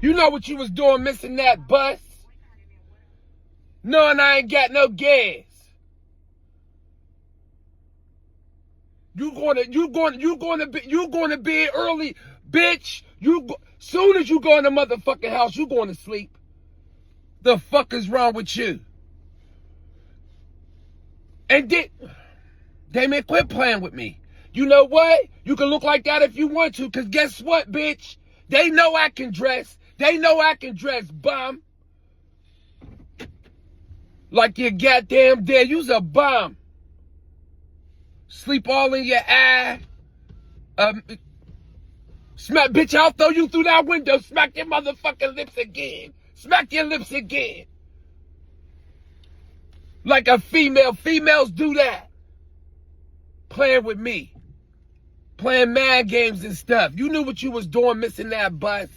You know what you was doing missing that bus? Knowing I ain't got no gas. You gonna be early, bitch. Soon as you go in the motherfucking house, you going to sleep. The fuck is wrong with you? And Damien, quit playing with me. You know what? You can look like that if you want to, cause guess what, bitch? They know I can dress. They know I can dress, bum. Like your goddamn dad. You's a bum. Sleep all in your eye. Smack, bitch, I'll throw you through that window. Smack your motherfucking lips again. Smack your lips again. Like a female. Females do that. Playing with me. Playing mad games and stuff. You knew what you was doing missing that bus.